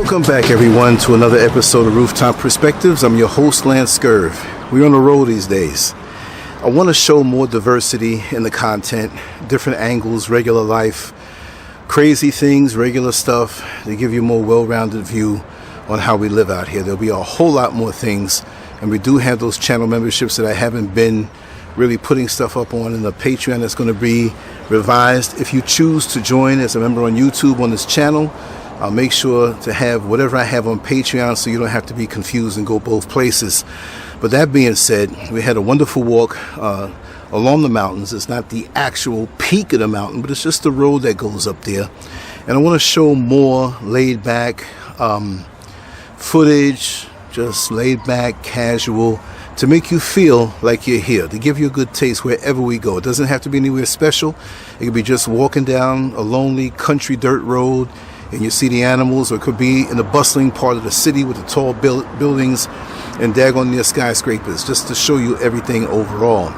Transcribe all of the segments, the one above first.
Welcome back, everyone, to another episode of Rooftop Perspectives. I'm your host, LANCESCURV. We're on the road these days. I want to show more diversity in the content, different angles, regular life, crazy things, regular stuff, to give you a more well-rounded view on how we live out here. There'll be a whole lot more things, and we do have those channel memberships that I haven't been really putting stuff up on, and the Patreon that's going to be revised. If you choose to join as a member on YouTube on this channel, I'll make sure to have whatever I have on Patreon so you don't have to be confused and go both places. But that being said, we had a wonderful walk along the mountains. It's not the actual peak of the mountain, but it's just the road that goes up there. And I want to show more laid back footage, just laid back, casual, to make you feel like you're here, to give you a good taste wherever we go. It doesn't have to be anywhere special. It could be just walking down a lonely country dirt road and you see the animals, or it could be in the bustling part of the city with the tall buildings and daggone near skyscrapers, just to show you everything overall.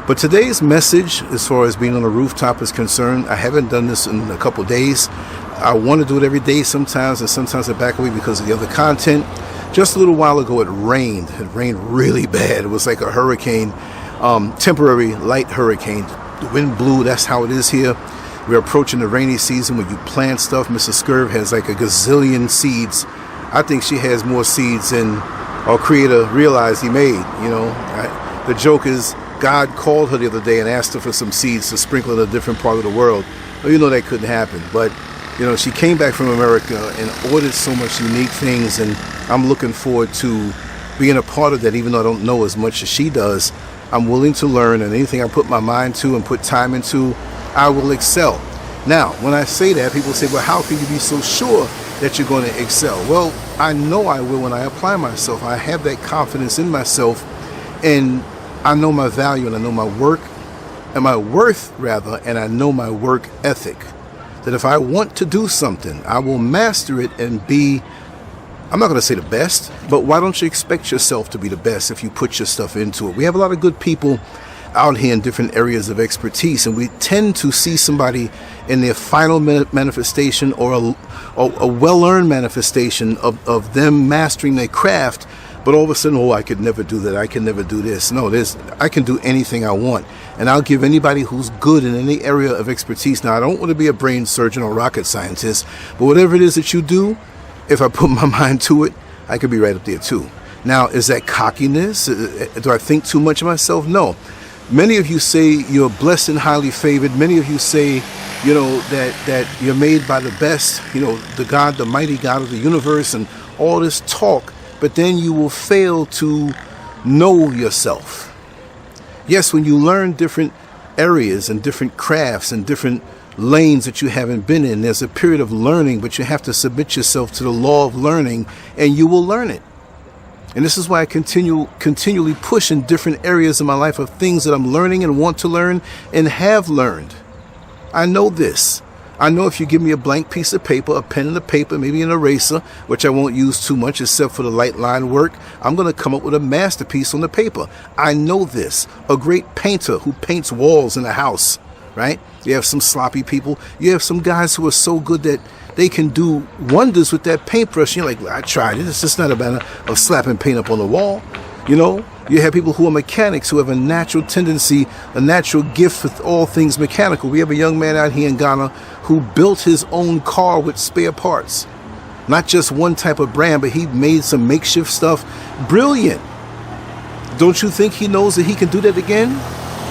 But today's message, as far as being on a rooftop is concerned, I haven't done this in a couple days. I want to do it every day sometimes, and sometimes I back away because of the other content. Just a little while ago, it rained. It rained really bad. It was like a hurricane, temporary light hurricane. The wind blew. That's how it is here. We're approaching the rainy season when you plant stuff. Mrs. SCURV has like a gazillion seeds. I think she has more seeds than our creator realized he made. You know, the joke is God called her the other day and asked her for some seeds to sprinkle in a different part of the world. Well, you know that couldn't happen. But, you know, she came back from America and ordered so much unique things. And I'm looking forward to being a part of that, even though I don't know as much as she does. I'm willing to learn, and anything I put my mind to and put time into, I will excel. Now, when I say that, people say, well, how can you be so sure that you're going to excel? Well, I know I will when I apply myself. I have that confidence in myself, and I know my value, and I know my work, and my worth, rather, and I know my work ethic. That if I want to do something, I will master it and be, I'm not going to say the best, but why don't you expect yourself to be the best if you put your stuff into it? We have a lot of good people out here in different areas of expertise, and we tend to see somebody in their final manifestation or a well-earned manifestation of them mastering their craft, but all of a sudden, oh, I could never do that, I can never do this. No, I can do anything I want, and I'll give anybody who's good in any area of expertise. Now, I don't want to be a brain surgeon or rocket scientist, but whatever it is that you do, if I put my mind to it, I could be right up there too. Now, is that cockiness? Do I think too much of myself? No. Many of you say you're blessed and highly favored. Many of you say, you know, that you're made by the best, you know, the God, the mighty God of the universe, and all this talk, but then you will fail to know yourself. Yes, when you learn different areas and different crafts and different lanes that you haven't been in, there's a period of learning, but you have to submit yourself to the law of learning, and you will learn it. And this is why I continually push in different areas of my life of things that I'm learning and want to learn and have learned. I know this. I know if you give me a blank piece of paper, a pen and a paper, maybe an eraser, which I won't use too much except for the light line work, I'm going to come up with a masterpiece on the paper. I know this. A great painter who paints walls in a house, right? You have some sloppy people. You have some guys who are so good that they can do wonders with that paintbrush. You're like, well, I tried it. It's just not a matter of slapping paint up on the wall. You know, you have people who are mechanics who have a natural tendency, a natural gift with all things mechanical. We have a young man out here in Ghana who built his own car with spare parts. Not just one type of brand, but he made some makeshift stuff. Brilliant. Don't you think he knows that he can do that again?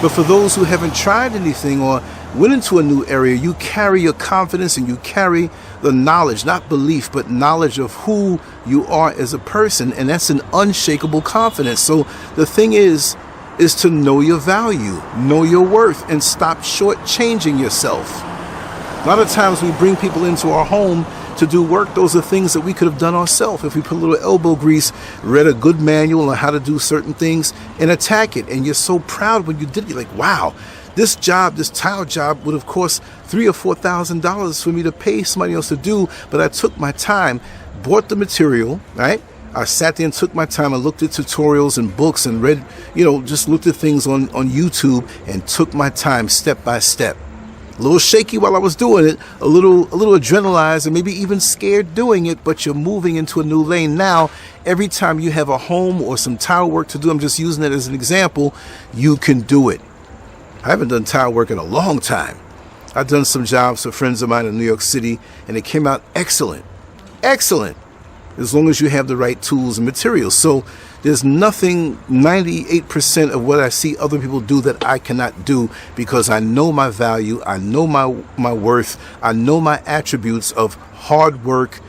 But for those who haven't tried anything or went into a new area, you carry your confidence and you carry the knowledge, not belief, but knowledge of who you are as a person. And that's an unshakable confidence. So the thing is to know your value, know your worth, and stop shortchanging yourself. A lot of times we bring people into our home to do work. Those are things that we could have done ourselves if we put a little elbow grease, read a good manual on how to do certain things, and attack it. And you're so proud when you did it. You're like, wow, this job, this tile job would have cost $3,000 or $4,000 for me to pay somebody else to do, but I took my time, bought the material, right? I sat there and took my time. I looked at tutorials and books and read, just looked at things on YouTube and took my time step by step. A little shaky while I was doing it, a little adrenalized and maybe even scared doing it, but you're moving into a new lane. Now, every time you have a home or some tile work to do, I'm just using it as an example, you can do it. I haven't done tile work in a long time. I've done some jobs for friends of mine in New York City, and it came out excellent. Excellent. As long as you have the right tools and materials. So there's nothing, 98% of what I see other people do that I cannot do, because I know my value, I know my worth, I know my attributes of hard work,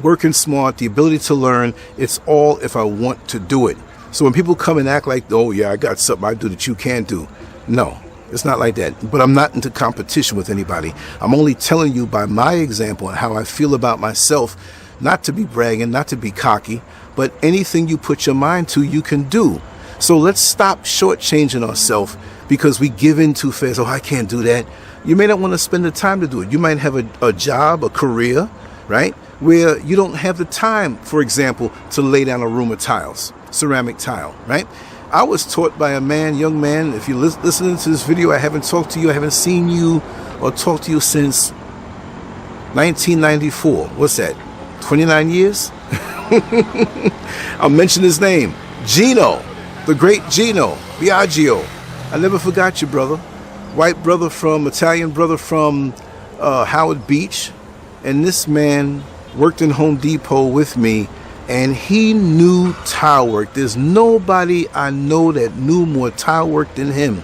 working smart, the ability to learn. It's all if I want to do it. So when people come and act like, oh yeah, I got something I do that you can't do. No, it's not like that. But I'm not into competition with anybody. I'm only telling you by my example and how I feel about myself, not to be bragging, not to be cocky, but anything you put your mind to, you can do. So let's stop shortchanging ourselves because we give in too fast. Oh, I can't do that. You may not want to spend the time to do it. You might have a job, a career, right, where you don't have the time, for example, to lay down a room of tiles, ceramic tile, right? I was taught by a young man, if you're listening to this video, I haven't talked to you, I haven't seen you or talked to you since 1994. What's that? 29 years? I'll mention his name. Gino, the great Gino Biagio. I never forgot you, brother. White brother Italian brother from Howard Beach. And this man worked in Home Depot with me, and he knew tile work. There's nobody I know that knew more tile work than him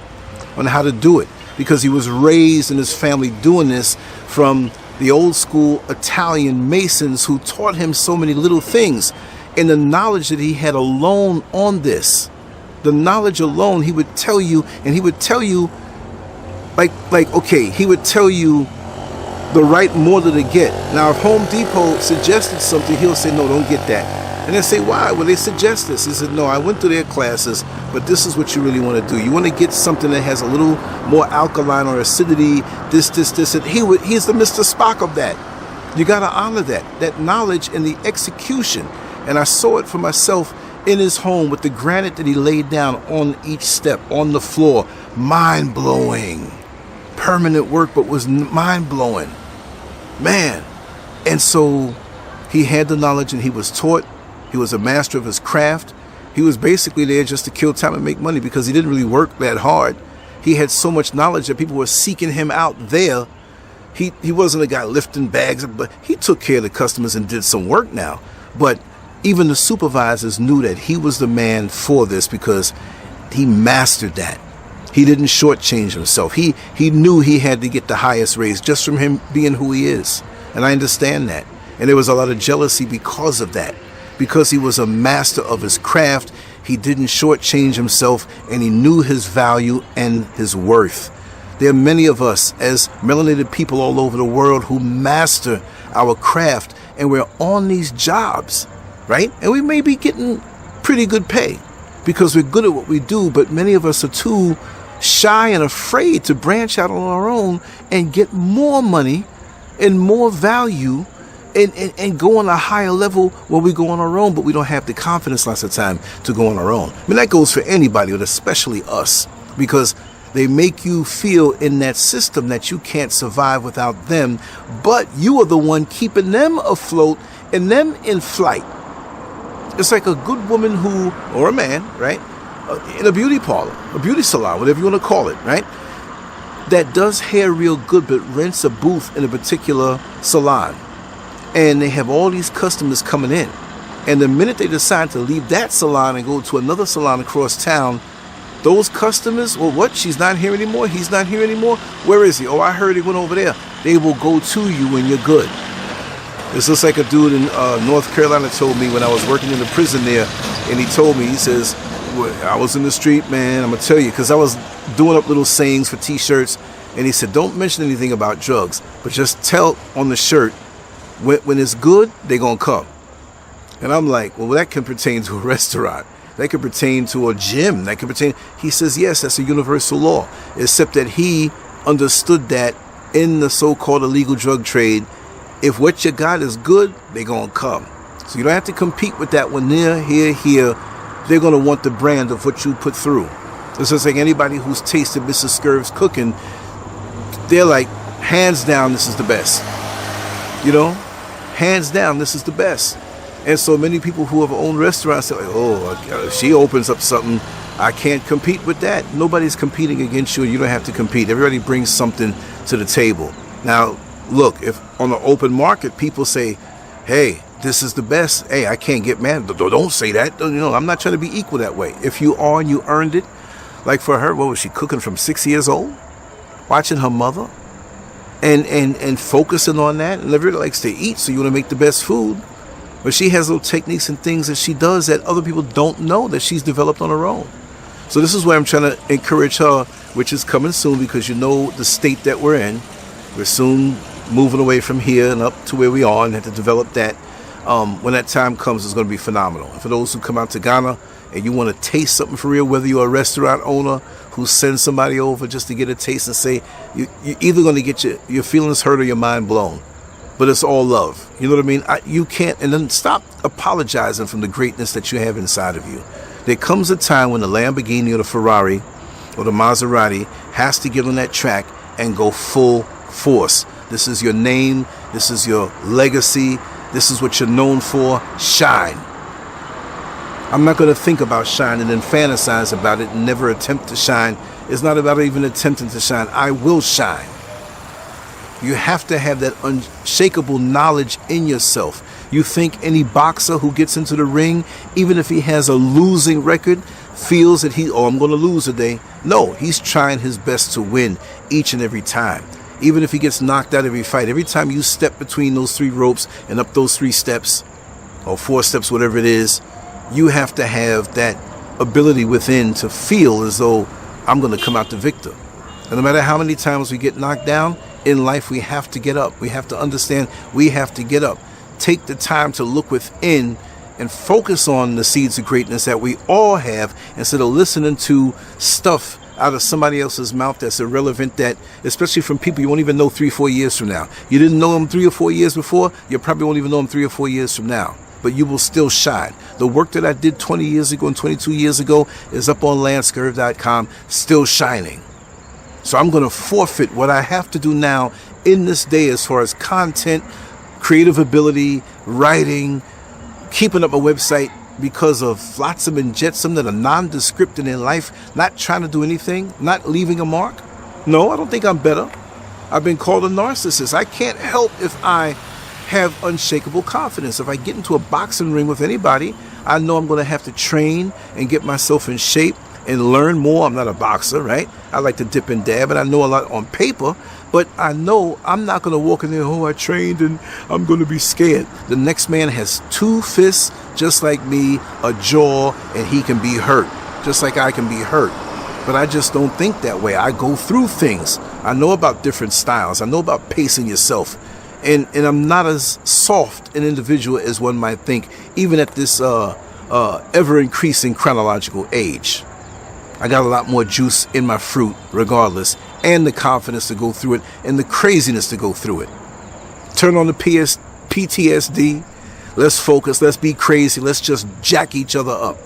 on how to do it, because he was raised in his family doing this from the old school Italian masons who taught him so many little things. And the knowledge that he had alone on this, the knowledge alone, he would tell you, and he would tell you he would tell you the right model to get. Now, if Home Depot suggested something, he'll say, no, don't get that. And they say, why? Well, they suggest this. He said, no, I went through their classes, but this is what you really want to do. You want to get something that has a little more alkaline or acidity, this. And he's the Mr. Spock of that. You got to honor that knowledge and the execution. And I saw it for myself in his home with the granite that he laid down on each step, on the floor. Mind-blowing. Permanent work, but was mind-blowing. Man. And so he had the knowledge and he was taught. He was a master of his craft. He was basically there just to kill time and make money because he didn't really work that hard. He had so much knowledge that people were seeking him out there. He wasn't a guy lifting bags, but he took care of the customers and did some work now. But even the supervisors knew that he was the man for this because he mastered that. He didn't shortchange himself. He knew he had to get the highest raise just from him being who he is. And I understand that. And there was a lot of jealousy because of that. Because he was a master of his craft, he didn't shortchange himself, and he knew his value and his worth. There are many of us as melanated people all over the world who master our craft, and we're on these jobs, right? And we may be getting pretty good pay because we're good at what we do, but many of us are too shy and afraid to branch out on our own and get more money and more value and go on a higher level where we go on our own, but we don't have the confidence lots of time to go on our own. I mean, that goes for anybody, but especially us, because they make you feel in that system that you can't survive without them, but you are the one keeping them afloat and them in flight. It's like a good woman or a man, right, in a beauty parlor, a beauty salon, whatever you want to call it, right, that does hair real good but rents a booth in a particular salon. And they have all these customers coming in. And the minute they decide to leave that salon and go to another salon across town, those customers, well, what? She's not here anymore? He's not here anymore? Where is he? Oh, I heard he went over there. They will go to you when you're good. It's just like a dude in North Carolina told me when I was working in the prison there. And he told me, he says, well, I was in the street, man, I'm going to tell you, because I was doing up little sayings for T-shirts. And he said, don't mention anything about drugs, but just tell on the shirt, when it's good, they're going to come. And I'm like, well, that can pertain to a restaurant. That could pertain to a gym. That could pertain. He says, yes, that's a universal law, except that he understood that in the so-called illegal drug trade, if what you got is good, they're going to come. So you don't have to compete with that when they're here. They're going to want the brand of what you put through. It's just like anybody who's tasted Mrs. SCURV's cooking, they're like, hands down, this is the best. You know, hands down, this is the best. And so many people who have owned restaurants say, like, oh, if she opens up something, I can't compete with that. Nobody's competing against you. You don't have to compete. Everybody brings something to the table. Now, look, if on the open market, people say, hey, this is the best. Hey, I can't get mad. Don't say that. You know, I'm not trying to be equal that way. If you are and you earned it, like for her, what was she cooking from 6 years old? Watching her mother and focusing on that. And everybody likes to eat, so you want to make the best food. But she has little techniques and things that she does that other people don't know that she's developed on her own. So this is why I'm trying to encourage her, which is coming soon, because you know the state that we're in. We're soon moving away from here and up to where we are and have to develop that. When that time comes, it's going to be phenomenal. And for those who come out to Ghana and you want to taste something for real, whether you're a restaurant owner who sends somebody over just to get a taste and say, you're either going to get your feelings hurt or your mind blown. But it's all love. You know what I mean? You can't, and then stop apologizing from the greatness that you have inside of you. There comes a time when the Lamborghini or the Ferrari or the Maserati has to get on that track and go full force. This is your name. This is your legacy. This is what you're known for. Shine. I'm not going to think about shine and then fantasize about it and never attempt to shine. It's not about even attempting to shine. I will shine. You have to have that unshakable knowledge in yourself. You think any boxer who gets into the ring, even if he has a losing record, feels that I'm going to lose today. No, he's trying his best to win each and every time. Even if he gets knocked out every fight, every time you step between those 3 ropes and up those 3 steps or 4 steps, whatever it is, you have to have that ability within to feel as though I'm going to come out the victor. And no matter how many times we get knocked down in life, we have to get up. We have to understand we have to get up. Take the time to look within and focus on the seeds of greatness that we all have, instead of listening to stuff out of somebody else's mouth that's irrelevant, that especially from people you won't even know 3-4 years from now. You didn't know them 3 or 4 years before, you probably won't even know them 3 or 4 years from now. But you will still shine. The work that I did 20 years ago and 22 years ago is up on LANCESCURV.com, still shining. So I'm going to forfeit what I have to do now in this day as far as content, creative ability, writing, keeping up a website, because of flotsam and jetsam that are nondescript in their life, not trying to do anything, not leaving a mark. No, I don't think I'm better. I've been called a narcissist. I can't help if I have unshakable confidence. If I get into a boxing ring with anybody, I know I'm going to have to train and get myself in shape and learn more. I'm not a boxer, right? I like to dip and dab, and I know a lot on paper, but I know I'm not going to walk in there, I trained and I'm going to be scared. The next man has 2 fists, just like me, a jaw, and he can be hurt, just like I can be hurt. But I just don't think that way. I go through things. I know about different styles. I know about pacing yourself. And I'm not as soft an individual as one might think, even at this ever-increasing chronological age. I got a lot more juice in my fruit regardless, and the confidence to go through it, and the craziness to go through it. Turn on the PTSD. Let's focus. Let's be crazy. Let's just jack each other up.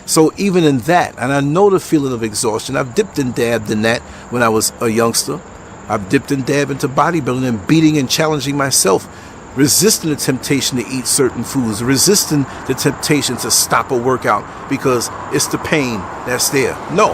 So even in that, and I know the feeling of exhaustion. I've dipped and dabbed in that when I was a youngster. I've dipped and dabbed into bodybuilding and beating and challenging myself, resisting the temptation to eat certain foods, resisting the temptation to stop a workout because it's the pain that's there. No,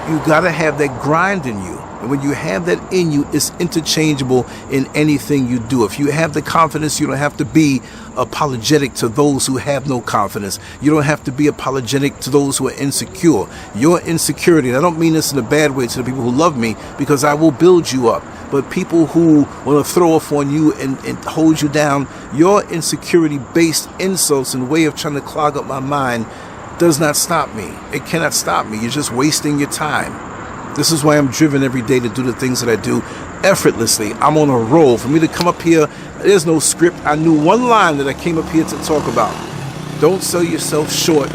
you got to have that grind in you. And when you have that in you, it's interchangeable in anything you do. If you have the confidence, you don't have to be apologetic to those who have no confidence. You don't have to be apologetic to those who are insecure. Your insecurity, and I don't mean this in a bad way to the people who love me, because I will build you up. But people who want to throw off on you and hold you down, your insecurity-based insults and way of trying to clog up my mind does not stop me. It cannot stop me. You're just wasting your time. This is why I'm driven every day to do the things that I do effortlessly. I'm on a roll. For me to come up here, there's no script. I knew one line that I came up here to talk about. Don't sell yourself short,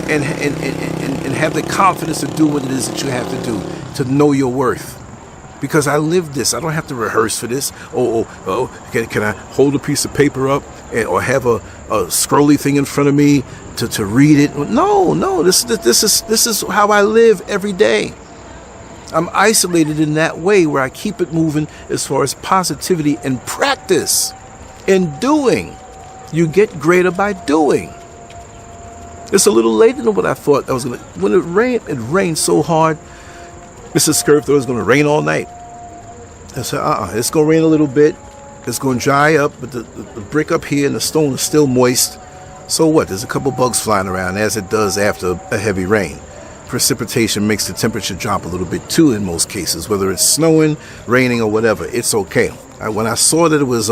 and have the confidence to do what it is that you have to do, to know your worth. Because I live this. I don't have to rehearse for this. Can I hold a piece of paper up or have a scrolly thing in front of me to read it? No. This is how I live every day. I'm isolated in that way where I keep it moving as far as positivity and practice and doing. You get greater by doing. It's a little later than what I thought I was going to. When it rained so hard. Mrs. SCURV thought it was going to rain all night. I said, it's going to rain a little bit. It's going to dry up, but the brick up here and the stone is still moist. So what? There's a couple bugs flying around, as it does after a heavy rain. Precipitation makes the temperature drop a little bit too in most cases, whether it's snowing, raining, or whatever. It's okay. When I saw that it was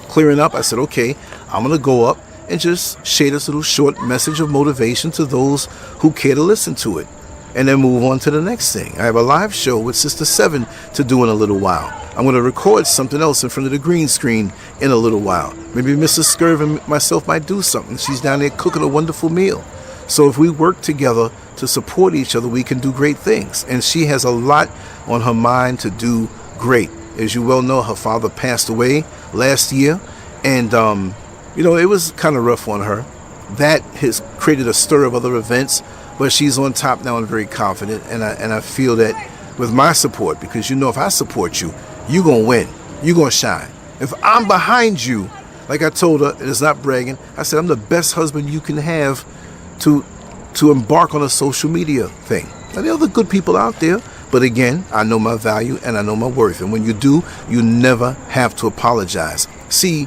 clearing up, I said, okay, I'm going to go up and just share this little short message of motivation to those who care to listen to it, and then move on to the next thing. I have a live show with Sister Seven to do in a little while. I'm going to record something else in front of the green screen in a little while. Maybe Mrs. SCURV and myself might do something. She's down there cooking a wonderful meal. So if we work together to support each other, we can do great things. And she has a lot on her mind to do great. As you well know, her father passed away last year. And, it was kind of rough on her. That has created a stir of other events. But she's on top now and very confident. And I feel that with my support, because if I support you, you're going to win. You're going to shine. If I'm behind you, like I told her, and it's not bragging, I said I'm the best husband you can have to embark on a social media thing. Now, there are other good people out there, but again, I know my value and I know my worth. And when you do, you never have to apologize. See,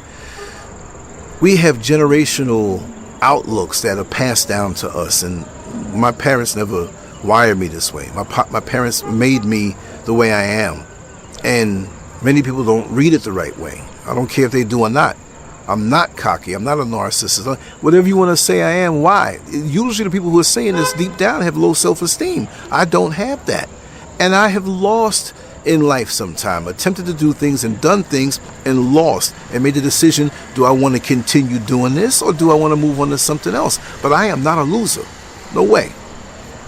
we have generational outlooks that are passed down to us, and my parents never wired me this way. My parents made me the way I am, and many people don't read it the right way. I don't care if they do or not. I'm not cocky. I'm not a narcissist. Whatever you want to say I am, why? Usually the people who are saying this deep down have low self-esteem. I don't have that. And I have lost in life sometime, attempted to do things and done things and lost and made the decision, do I want to continue doing this or do I want to move on to something else? But I am not a loser. No way.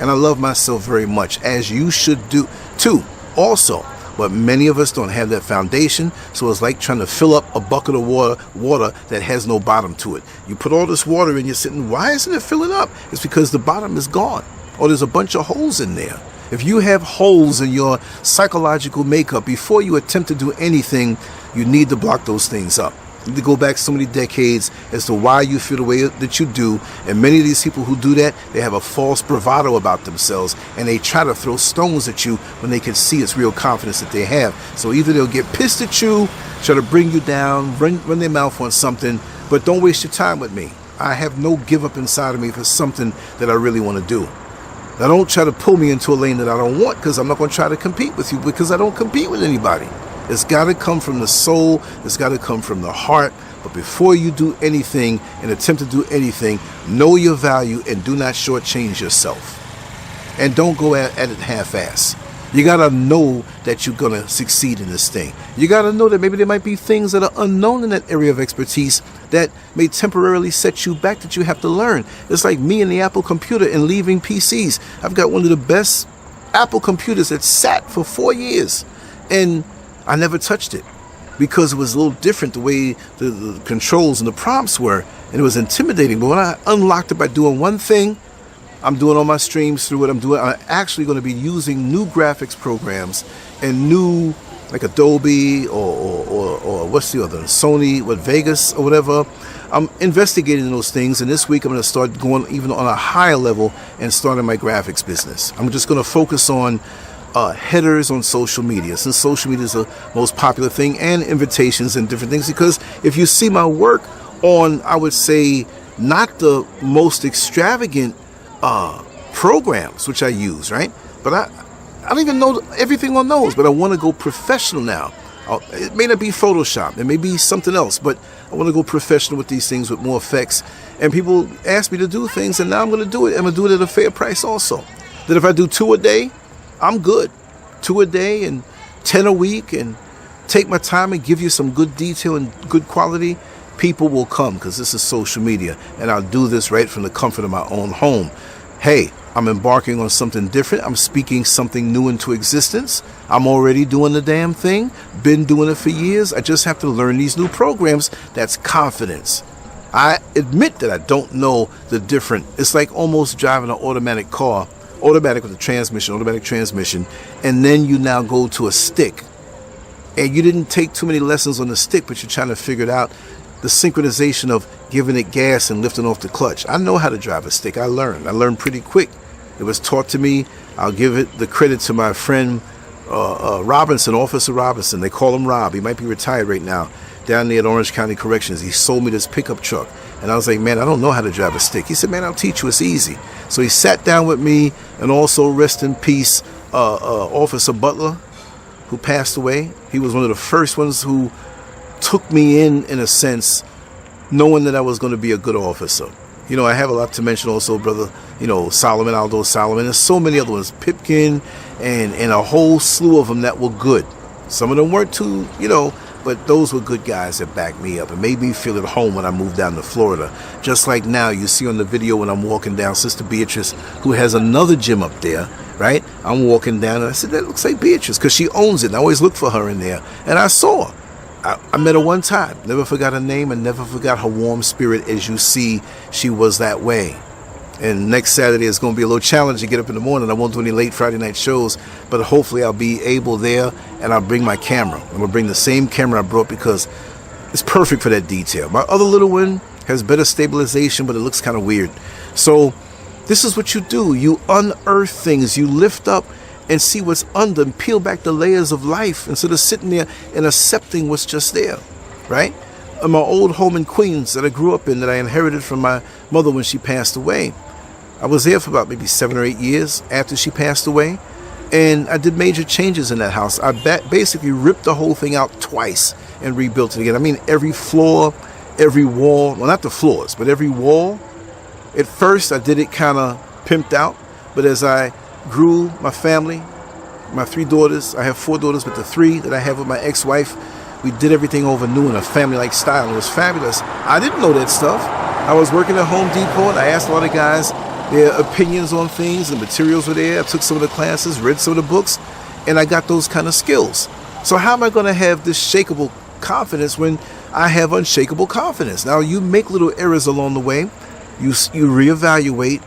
And I love myself very much, as you should do too also. But many of us don't have that foundation, so it's like trying to fill up a bucket of water that has no bottom to it. You put all this water in, you're sitting, why isn't it filling up? It's because the bottom is gone, or there's a bunch of holes in there. If you have holes in your psychological makeup, before you attempt to do anything, you need to block those things up. You need to go back so many decades as to why you feel the way that you do. And many of these people who do that, they have a false bravado about themselves, and they try to throw stones at you when they can see it's real confidence that they have. So either they'll get pissed at you, try to bring you down, run their mouth on something, but don't waste your time with me. I have no give up inside of me for something that I really want to do. Now, don't try to pull me into a lane that I don't want, because I'm not going to try to compete with you, because I don't compete with anybody. It's got to come from the soul. It's got to come from the heart. But before you do anything and attempt to do anything, know your value and do not shortchange yourself. And don't go at it half-ass. You got to know that you're going to succeed in this thing. You got to know that maybe there might be things that are unknown in that area of expertise that may temporarily set you back, that you have to learn. It's like me and the Apple computer and leaving PCs. I've got one of the best Apple computers that sat for 4 years, and I never touched it because it was a little different the way the controls and the prompts were, and it was intimidating. But when I unlocked it by doing one thing, I'm doing all my streams through it. I'm actually going to be using new graphics programs and new, like Adobe or what's the other, Sony, Vegas or whatever. I'm investigating those things, and this week I'm going to start going even on a higher level and starting my graphics business. I'm just going to focus on headers on social media, since social media is the most popular thing, and invitations and different things, because if you see my work on, I would say, not the most extravagant programs which I use, right? But I don't even know everything on those, but I want to go professional now. It may not be Photoshop, it may be something else, but I want to go professional with these things with more effects. And people ask me to do things, and now I'm going to do it. I'm going to do it at a fair price also. That if I do 2 a day, I'm good. 2 a day and 10 a week, and take my time and give you some good detail and good quality, people will come, because this is social media, and I'll do this right from the comfort of my own home. Hey, I'm embarking on something different. I'm speaking something new into existence. I'm already doing the damn thing. Been doing it for years. I just have to learn these new programs. That's confidence. I admit that I don't know the different. It's like almost driving an automatic car automatic with the transmission, automatic transmission, and then you now go to a stick. And you didn't take too many lessons on the stick, but you're trying to figure it out, the synchronization of giving it gas and lifting off the clutch. I know how to drive a stick. I learned pretty quick. It was taught to me. I'll give it the credit to my friend Robinson, Officer Robinson. They call him Rob. He might be retired right now, down there at Orange County Corrections. He sold me this pickup truck. And I was like, man, I don't know how to drive a stick. He said, man, I'll teach you. It's easy. So he sat down with me, and also, rest in peace, Officer Butler, who passed away. He was one of the first ones who took me in a sense, knowing that I was going to be a good officer. You know, I have a lot to mention also, brother, you know, Solomon, Aldo Solomon. There's so many other ones, Pipkin, and a whole slew of them that were good. Some of them weren't too, you know, but those were good guys that backed me up and made me feel at home when I moved down to Florida. Just like now, you see on the video when I'm walking down, Sister Beatrice, who has another gym up there, right? I'm walking down, and I said, that looks like Beatrice, because she owns it, and I always look for her in there. And I saw her. I met her one time, never forgot her name, and never forgot her warm spirit. As you see, she was that way. And next Saturday is going to be a little challenge to get up in the morning. I won't do any late Friday night shows, but hopefully I'll be able there, and I'll bring my camera. I'm going to bring the same camera I brought because it's perfect for that detail. My other little one has better stabilization, but it looks kind of weird. So this is what you do. You unearth things. You lift up and see what's under and peel back the layers of life instead of sitting there and accepting what's just there, right? In my old home in Queens that I grew up in, that I inherited from my mother when she passed away, I was there for about maybe 7 or 8 years after she passed away, and I did major changes in that house. I basically ripped the whole thing out twice and rebuilt it again. I mean, every floor, every wall, well, not the floors, but every wall. At first, I did it kind of pimped out, but as I grew my family, my 3 daughters, I have 4 daughters, but the 3 that I have with my ex-wife, we did everything over new in a family-like style, and it was fabulous. I didn't know that stuff. I was working at Home Depot, and I asked a lot of guys their opinions on things. The materials were there. I took some of the classes, read some of the books, and I got those kind of skills. So how am I going to have this shakable confidence when I have unshakable confidence? Now, you make little errors along the way. You reevaluate,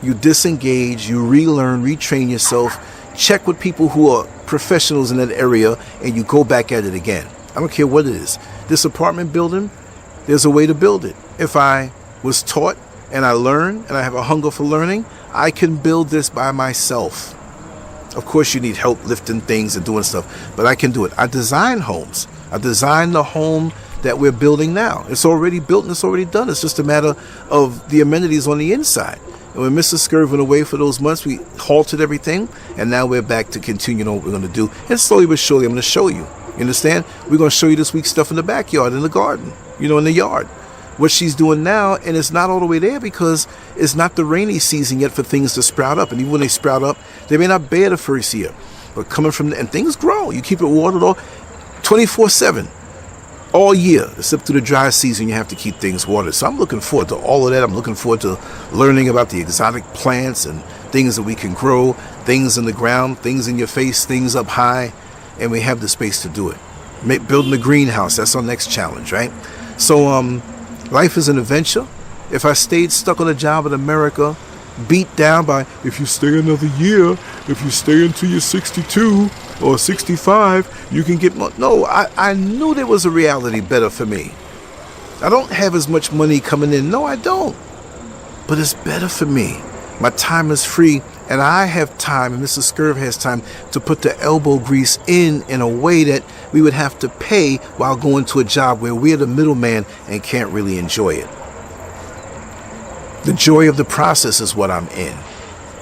you disengage, you relearn, retrain yourself, check with people who are professionals in that area, and you go back at it again. I don't care what it is. This apartment building, there's a way to build it. If I was taught and I learn and I have a hunger for learning, I can build this by myself. Of course, you need help lifting things and doing stuff, but I can do it. I design homes. I design the home that we're building now. It's already built and it's already done. It's just a matter of the amenities on the inside. And when Mr. SCURV went away for those months, we halted everything, and now we're back to continue on what we're going to do. And slowly but surely, I'm going to show you. You understand? We're going to show you this week's stuff in the backyard, in the garden, you know, in the yard. What she's doing now, and it's not all the way there because it's not the rainy season yet for things to sprout up. And even when they sprout up, they may not bear the first year. But coming from, and things grow. You keep it watered all 24/7. All year, except through the dry season, you have to keep things watered. So I'm looking forward to all of that. I'm looking forward to learning about the exotic plants and things that we can grow, things in the ground, things in your face, things up high, and we have the space to do it. Building a greenhouse, that's our next challenge, right? So life is an adventure. If I stayed stuck on a job in America, beat down by, if you stay another year, if you stay until you're 62 or 65, you can get more. No, I knew there was a reality better for me. I don't have as much money coming in. No, I don't. But it's better for me. My time is free, and I have time, and Mrs. SCURV has time to put the elbow grease in a way that we would have to pay while going to a job where we're the middleman and can't really enjoy it. The joy of the process is what I'm in.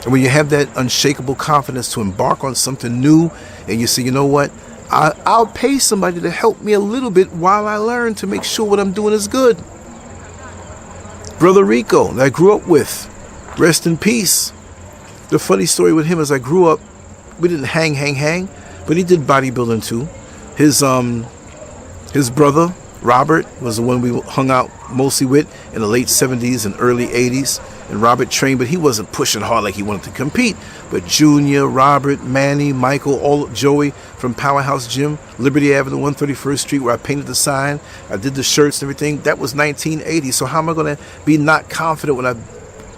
And when you have that unshakable confidence to embark on something new, and you say, you know what, I'll pay somebody to help me a little bit while I learn to make sure what I'm doing is good. Brother Rico, that I grew up with, rest in peace. The funny story with him is I grew up, we didn't hang, but he did bodybuilding too. His brother, Robert, was the one we hung out mostly with in the late 70s and early 80s. And Robert trained, but he wasn't pushing hard like he wanted to compete. But Junior, Robert, Manny, Michael, Joey from Powerhouse Gym, Liberty Avenue, 131st Street, where I painted the sign, I did the shirts and everything. That was 1980. So how am I going to be not confident when I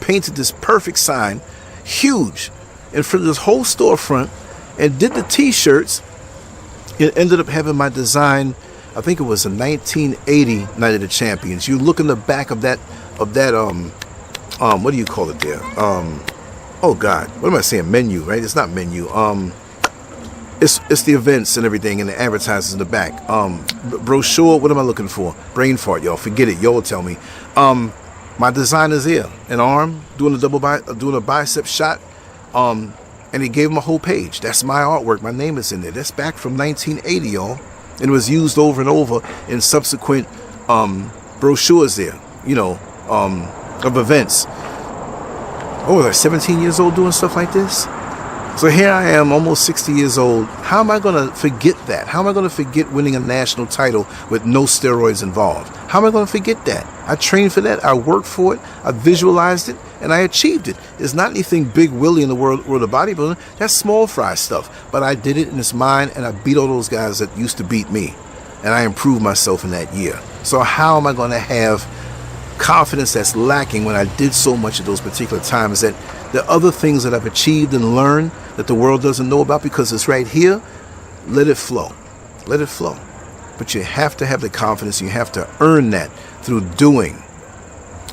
painted this perfect sign, huge, in front of this whole storefront and did the T-shirts. It ended up having my design. I think it was a 1980 Night of the Champions. You look in the back of that what do you call it there? Oh God, what am I saying? Menu, right? It's not menu. It's the events and everything, and the advertisers in the back. Brochure. What am I looking for? Brain fart, y'all. Forget it. Y'all tell me. My design is here. An arm doing a bicep shot. And he gave him a whole page. That's my artwork. My name is in there. That's back from 1980, y'all. And it was used over and over in subsequent brochures there, of events. Oh, was I 17 years old doing stuff like this? So here I am, almost 60 years old. How am I going to forget that? How am I going to forget winning a national title with no steroids involved? How am I going to forget that? I trained for that. I worked for it. I visualized it, and I achieved it. It's not anything big willy in the world of bodybuilding. That's small fry stuff. But I did it, and it's mine, and I beat all those guys that used to beat me. And I improved myself in that year. So how am I going to have confidence that's lacking when I did so much at those particular times, that the other things that I've achieved and learned that the world doesn't know about because it's right here? Let it flow. Let it flow. But you have to have the confidence. You have to earn that through doing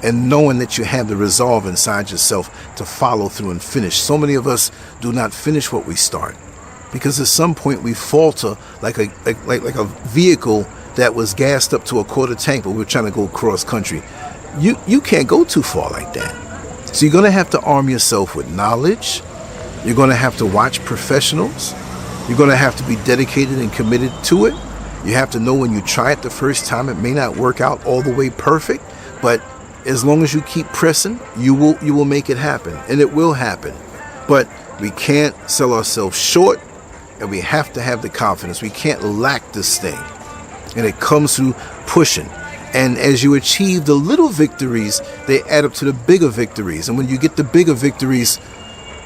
and knowing that you have the resolve inside yourself to follow through and finish. So many of us do not finish what we start because at some point we falter like a vehicle that was gassed up to a quarter tank, but we're trying to go cross country. You can't go too far like that. So you're going to have to arm yourself with knowledge. You're going to have to watch professionals. You're going to have to be dedicated and committed to it. You have to know when you try it the first time, it may not work out all the way perfect, but as long as you keep pressing, you will make it happen, and it will happen. But we can't sell ourselves short, and we have to have the confidence. We can't lack this thing, and it comes through pushing. And as you achieve the little victories, they add up to the bigger victories. And when you get the bigger victories,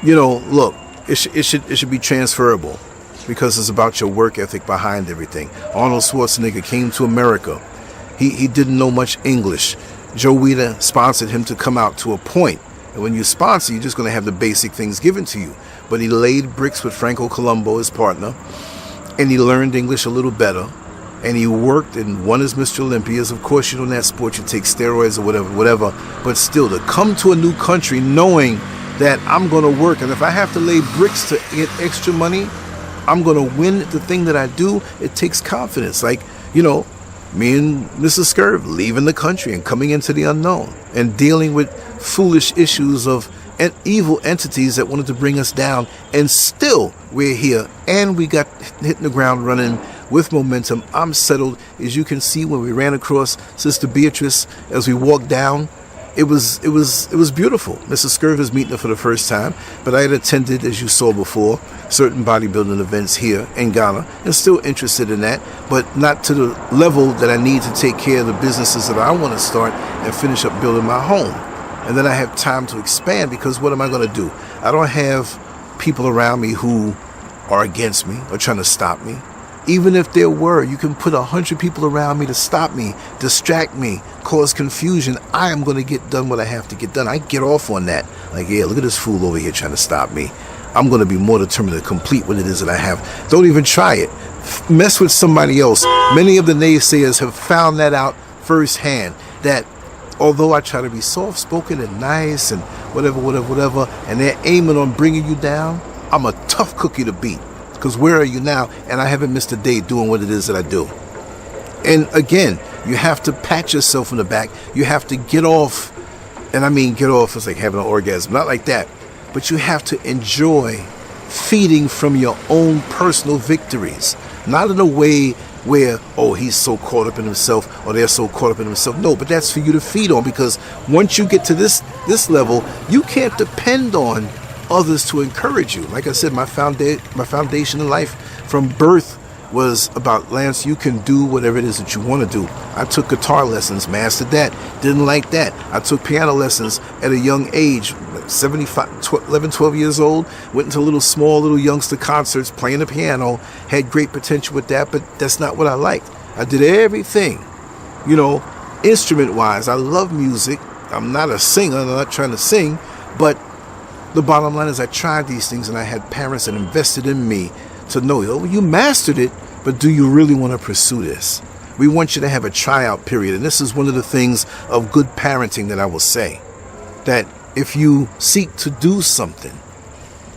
look, it should be transferable because it's about your work ethic behind everything. Arnold Schwarzenegger came to America. He didn't know much English. Joe Weider sponsored him to come out to a point. And when you sponsor, you're just going to have the basic things given to you. But he laid bricks with Franco Colombo, his partner, and he learned English a little better. And he worked and won his Mr. Olympias. Of course, in that sport, you take steroids or whatever. But still, to come to a new country knowing that I'm going to work, and if I have to lay bricks to get extra money, I'm going to win the thing that I do. It takes confidence. Like, me and Mrs. SCURV leaving the country and coming into the unknown and dealing with foolish issues of evil entities that wanted to bring us down. And still, we're here. And we got hitting the ground running with momentum. I'm settled. As you can see, when we ran across Sister Beatrice as we walked down, it was beautiful. Mrs. SCURV is meeting her for the first time, but I had attended, as you saw before, certain bodybuilding events here in Ghana, and still interested in that, but not to the level that I need to take care of the businesses that I want to start and finish up building my home. And then I have time to expand, because what am I going to do? I don't have people around me who are against me or trying to stop me. Even if there were, you can put 100 people around me to stop me, distract me, cause confusion. I am going to get done what I have to get done. I get off on that. Like, yeah, look at this fool over here trying to stop me. I'm going to be more determined to complete what it is that I have. Don't even try it. Mess with somebody else. Many of the naysayers have found that out firsthand, that although I try to be soft-spoken and nice and whatever, and they're aiming on bringing you down, I'm a tough cookie to beat. Because where are you now? And I haven't missed a day doing what it is that I do. And again, you have to pat yourself in the back. You have to get off. And I mean get off is like having an orgasm. Not like that. But you have to enjoy feeding from your own personal victories. Not in a way where, oh, he's so caught up in himself or they're so caught up in themselves. No, but that's for you to feed on. Because once you get to this level, you can't depend on others to encourage you. Like I said, my foundation in life from birth was about, Lance, you can do whatever it is that you want to do. I took guitar lessons, mastered that, didn't like that. I took piano lessons at a young age, 11, 12 years old, went into small little youngster concerts, playing the piano, had great potential with that, but that's not what I liked. I did everything, instrument-wise. I love music. I'm not a singer, I'm not trying to sing, but The bottom line is I tried these things and I had parents that invested in me to know, oh, you mastered it, but do you really want to pursue this? We want you to have a tryout period. And this is one of the things of good parenting that I will say, that if you seek to do something,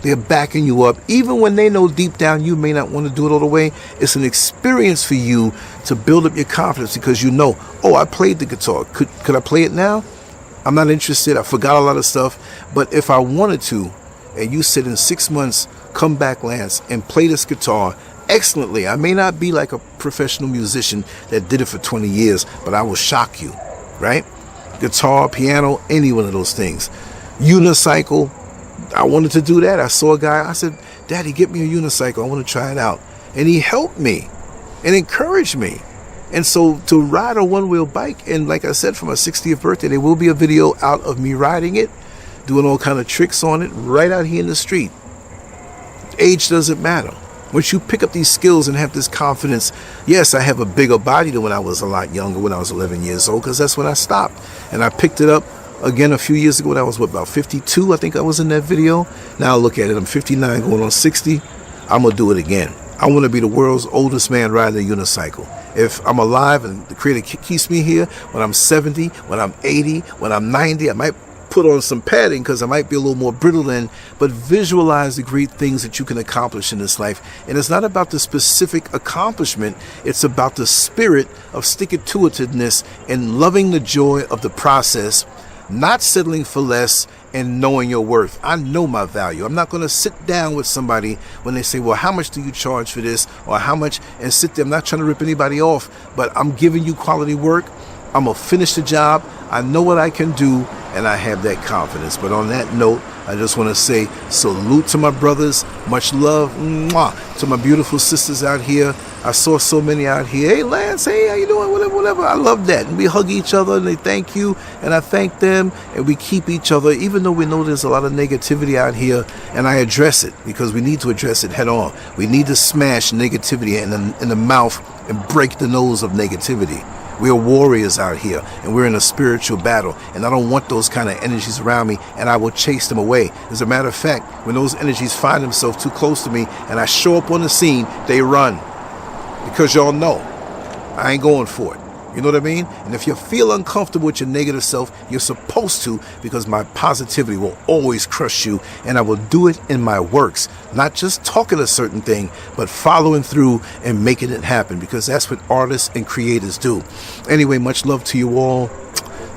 they're backing you up. Even when they know deep down you may not want to do it all the way, it's an experience for you to build up your confidence because you know, oh, I played the guitar. Could I play it now? I'm not interested. I forgot a lot of stuff. But if I wanted to, and you said in 6 months, come back, Lance, and play this guitar excellently. I may not be like a professional musician that did it for 20 years, but I will shock you, right? Guitar, piano, any one of those things. Unicycle, I wanted to do that. I saw a guy, I said, Daddy, get me a unicycle. I want to try it out. And he helped me and encouraged me. And so to ride a one-wheel bike, and like I said, for my 60th birthday, there will be a video out of me riding it, doing all kind of tricks on it, right out here in the street. Age doesn't matter. Once you pick up these skills and have this confidence, yes, I have a bigger body than when I was a lot younger, when I was 11 years old, because that's when I stopped. And I picked it up again a few years ago when I was, about 52, I think I was in that video. Now look at it, I'm 59 going on 60. I'm going to do it again. I want to be the world's oldest man riding a unicycle. If I'm alive and the Creator keeps me here, when I'm 70, when I'm 80, when I'm 90, I might put on some padding because I might be a little more brittle then, but visualize the great things that you can accomplish in this life. And it's not about the specific accomplishment, it's about the spirit of stick-it-to-itiveness and loving the joy of the process, not settling for less, and knowing your worth. I know my value. I'm not going to sit down with somebody when they say, well, how much do you charge for this, or how much, and sit there. I'm not trying to rip anybody off, but I'm giving you quality work. I'm going to finish the job. I know what I can do, and I have that confidence. But on that note, I just want to say salute to my brothers. Much love. Mwah. To my beautiful sisters out here. I saw so many out here. Hey, Lance, hey, how you doing? Whatever. I love that. And we hug each other, and they thank you, and I thank them, and we keep each other, even though we know there's a lot of negativity out here, and I address it, because we need to address it head on. We need to smash negativity in the mouth and break the nose of negativity. We are warriors out here, and we're in a spiritual battle, and I don't want those kind of energies around me, and I will chase them away. As a matter of fact, when those energies find themselves too close to me and I show up on the scene, they run, because y'all know I ain't going for it. You know what I mean? And if you feel uncomfortable with your negative self, you're supposed to, because my positivity will always crush you, and I will do it in my works. Not just talking a certain thing, but following through and making it happen, because that's what artists and creators do. Anyway, much love to you all.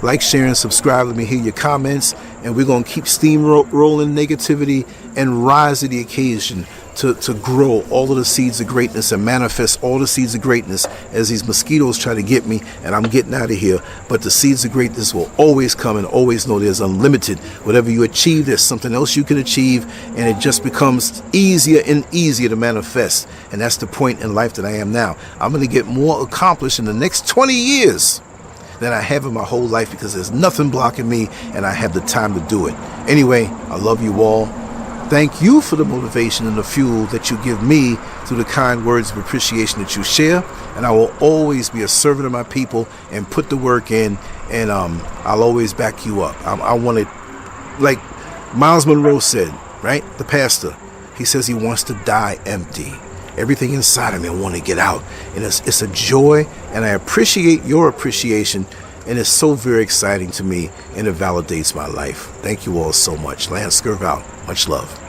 Like, share, and subscribe. Let me hear your comments, and we're going to keep steamrolling negativity and rise to the occasion to grow all of the seeds of greatness and manifest all the seeds of greatness as these mosquitoes try to get me, and I'm getting out of here. But the seeds of greatness will always come, and always know there's unlimited. Whatever you achieve, there's something else you can achieve, and it just becomes easier and easier to manifest. And that's the point in life that I am now. I'm going to get more accomplished in the next 20 years than I have in my whole life, because there's nothing blocking me, and I have the time to do it. Anyway, I love you all. Thank you for the motivation and the fuel that you give me through the kind words of appreciation that you share. And I will always be a servant of my people and put the work in, and I'll always back you up. I want it, like Miles Monroe said, right? The pastor, he says he wants to die empty. Everything inside of me, I want to get out. And it's a joy, and I appreciate your appreciation, and it's so very exciting to me, and it validates my life. Thank you all so much. LANCESCURV out. Much love.